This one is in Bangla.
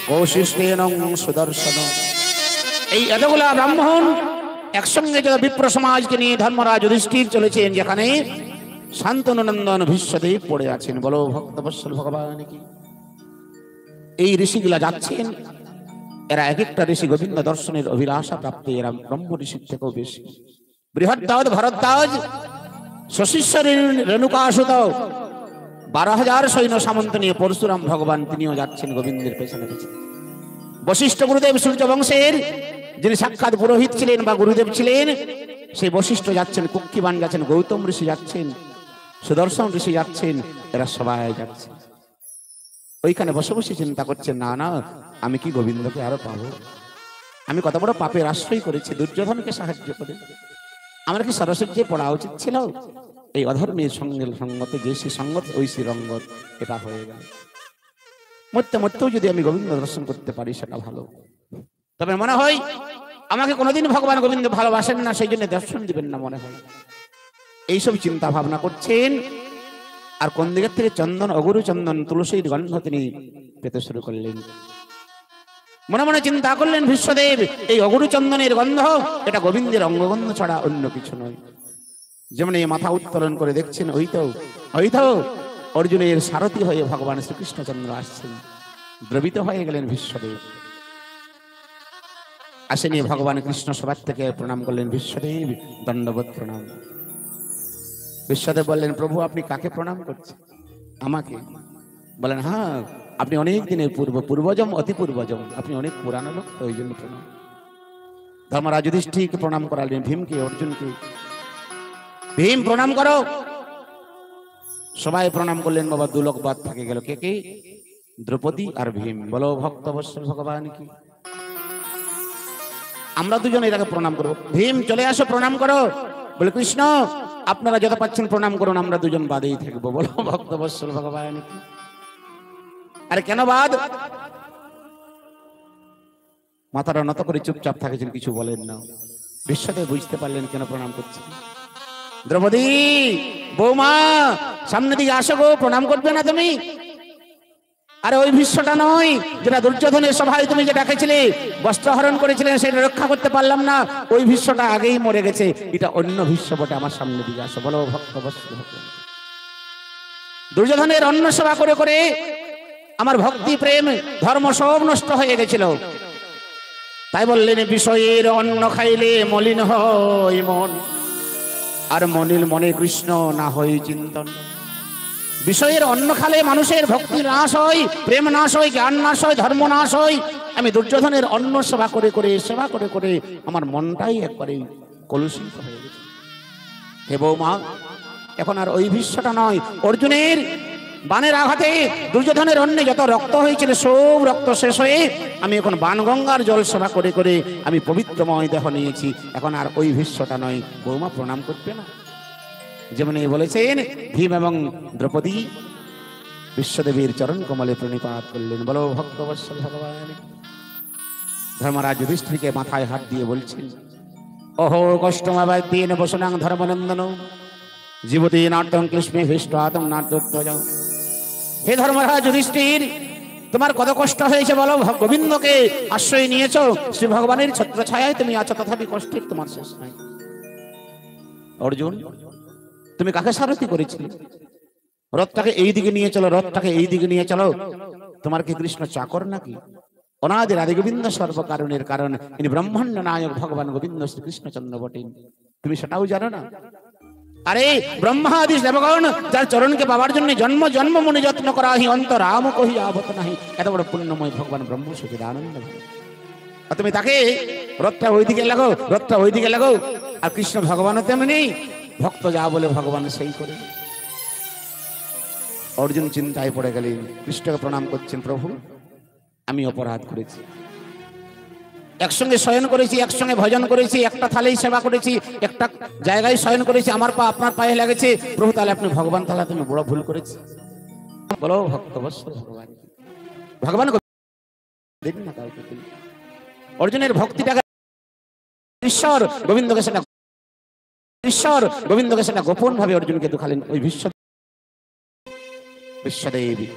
কৌশিষ্ঠেন সুদর্শন। এই এতগুলা ব্রাহ্মণ একসঙ্গে যত বিপ্র সমাজকে নিয়ে ধর্মরাজ যুধিষ্ঠির চলেছেন, যেখানে শান্তনুনন্দন ভীষ্মদেব পড়ে আছেন। বলো ভক্তবৎসল ভগবান কি। এই ঋষিগুলা যাচ্ছেন, এরা এক একটা ঋষি গোবিন্দ দর্শনের অভিলাষা প্রাপ্তি, এরা ব্রহ্ম ঋষির থেকেও বেশি। বৃহদ্দাজ ভরদ্বাজ শশীশ্বর রেণুকাসুত 12,000 সৈন্য সামন্ত নিয়ে পরশুরাম ভগবান তিনিও যাচ্ছেন গোবিন্দের পেছনে পেছনে। বশিষ্ঠ গুরুদেব সূর্য বংশের যিনি সাক্ষাৎ পুরোহিত ছিলেন বা গুরুদেব ছিলেন, সেই বশিষ্ঠ যাচ্ছেন, কুক্ষিবান যাচ্ছেন, গৌতম ঋষি যাচ্ছেন, সুদর্শন ঋষি যাচ্ছেন, এরা সবাই যাচ্ছে। ওইখানে বসে বসে চিন্তা করছেন, না না আমি কি গোবিন্দকে আরো পাবো? আমি কত বড় পাপের আশ্রয় করেছি, দুর্যোধনকে সাহায্য করে। আমার কি সরস্বতী পড়া উচিত ছিল? এই অধর্মের সঙ্গে সঙ্গতে যে সঙ্গত ওই রঙ্গত, এটা হয়ে গেল। মরতে মরতেও যদি আমি গোবিন্দ দর্শন করতে পারি সেটা ভালো। তবে মনে হয় আমাকে কোনোদিন ভগবান গোবিন্দ ভালোবাসেন না, সেই জন্য দর্শন দিবেন না মনে হয়। এইসব চিন্তা ভাবনা করছেন। আর কোন দিকের থেকে চন্দন, অগুরু চন্দন, তুলসীর গন্ধ তিনি পেতে শুরু করলেন। মনে মনে চিন্তা করলেন ভীষ্মদেব, এই অগুরু চন্দনের গন্ধ এটা গোবিন্দের অঙ্গগন্ধ ছাড়া অন্য কিছু নয়। যেমন এই মাথা উত্তোলন করে দেখছেন, ওই তো অর্জুনের সারথি হয়ে ভগবান শ্রীকৃষ্ণচন্দ্র আসছেন। দ্রবিত হয়ে গেলেন ভীষ্মদেব। আসেনি ভগবান কৃষ্ণ সবার থেকে প্রণাম করলেন, ভীষ্মদেব দণ্ডবোধ প্রণাম। ভীষ্মদেব বললেন, প্রভু আপনি কাকে প্রণাম করছেন? আমাকে? বলেন, হ্যাঁ আপনি অনেক দিনের পূর্বজম, অতি পূর্বজম, আপনি অনেক পুরানো লোক, ওই জন্য প্রণাম। ধর্মরাজ যুধিষ্ঠিরকে প্রণাম করালেন, ভীমকে, অর্জুনকে। ভীম প্রণাম করো। সবাই প্রণাম করলেন। বাবা দুলোক বাদ থাকে গেল, কে কে? দ্রৌপদী আর ভীম। বলো ভক্তবৎসল ভগবান কি। আমরা দুজন এটাকে প্রণাম করবো। ভীম চলে আসো, প্রণাম করো। বলে কৃষ্ণ আপনারা যত পাচ্ছেন প্রণাম করুন, আমরা দুজন বাদেই থাকবো। বলো ভক্তবৎসল ভগবান কি। আরে কেন বাদ? মাথাটা নত করে চুপচাপ থাকেছেন, কিছু বলেন না। বিশ্বদেব বুঝতে পারলেন কেন প্রণাম করছেন। দ্রৌপদী বৌমা সামনে দিকে আসো গো, প্রণাম করবে না তুমি? আরে ওই ভীষ্মটা নয় যেটা দুর্যোধনের সভায় তুমি যে ডাকেছিলে, বস্ত্রহরণ করেছিলেন, সেটা রক্ষা করতে পারলাম না, ওই ভীষ্মটা আগেই মরে গেছে। এটা অন্য ভীষ্ম বটে, আমার সামনে দিকে আসো। বলো ভক্তবৎসল। দুর্যোধনের অন্ন সেবা করে করে আমার ভক্তি প্রেম ধর্ম সব নষ্ট হয়ে গেছিল। তাই বললেন, বিষয়ের অন্ন খাইলে মলিন হয় মন, আর মনিল মনে কৃষ্ণ না হয় চিন্তন। বিষয়ের অন্ন খালে মানুষের ভক্তি নাশ হয়, প্রেম নাশ হয়, জ্ঞান নাশ হয়, ধর্ম নাশ হয়। আমি দুর্যোধনের অন্ন সেবা করে করে আমার মনটাই একবারে কলুষিত হয়ে গেছে। হে বৌমা, এখন আর ওই ভীষ্মটা নয়। অর্জুনের বানের আঘাতে দুর্যোধনের অন্নে যত রক্ত হয়েছিল, সব রক্ত শেষ হয়ে আমি এখন বানগঙ্গার জল সেবা করে করে আমি পবিত্রময় দেহ নিয়েছি। এখন আর ওই ভীষ্মটা নয়। বৌমা প্রণাম করবে না? যেমন বলেছেন, ভীম এবং দ্রৌপদী বিশ্বদেবীর চরণ কমলে প্রণিপাত করলেন। বলো ভক্তবৎসল ভগবান। ধর্মরাজ যুধিষ্ঠিরকে মাথায় হাত দিয়ে বলছেন, অহো কষ্টমাবাদ্যেন বসনাং ধর্মনন্দন জীবতী নাট্যং কৃষ্ণে হৃষ্টাতং নাট্যোত্তজ। হে ধর্মরাজ যুধিষ্ঠির, তোমার কত কষ্ট হয়েছে বলো। গোবিন্দকে আশ্রয় নিয়েছো, শ্রী ভগবানের ছত্র ছায়ায় তুমি আছো, তথাপি কষ্টের তোমার শেষ নাই। অর্জুন, তুমি কাকে সারথি করেছিলে? রথটাকে এই দিকে নিয়ে চলো, রথটাকে এই দিকে নিয়ে চলো। তোমার কি কৃষ্ণ চাকর নাকি? অনাদির আদি গোবিন্দ সর্বকারণের কারণ, ইনি ব্রহ্মাণ্ড নায়ক ভগবান গোবিন্দ শ্রীকৃষ্ণচন্দ্র বটেন। তুমি সেটাও জানো না? আরে ব্রহ্মাদি দেবগণ যার চরণকে পাবার জন্য জন্ম জন্ম মনে যত্ন করা হি অন্তরাম কহি আবত নাহি, এত বড় পুণ্যময় ভগবান ব্রহ্ম সচিদানন্দ। আর তুমি তাকে রথটা ওইদিকে লাগো, রথটা ওইদিকে লাগো। আর কৃষ্ণ ভগবানও তেমনি, ভক্ত যা বলে ভগবান সেই করে। অর্জুন চিন্তায় পড়ে গেলেন, কৃষ্ণকে প্রণাম করছেন, প্রভু আমি অপরাধ করেছি, একসঙ্গে শয়ন করেছি, একসঙ্গে ভজন করেছি, একটা থালেই সেবা করেছি, একটা জায়গায় শয়ন করেছি, আমার পা আপনার পায়ে লেগেছে। প্রভু তাহলে আপনি ভগবান, তাহলে তুমি বড় ভুল করেছি। বলো ভক্তবৎসল ভগবান। ভগবান অর্জুনের ভক্তিটাকে ঈশ্বর গোবিন্দকে সেটা গোপন ভাবে অর্জুনকে দেখালেন। ওই বিশ্বদেবী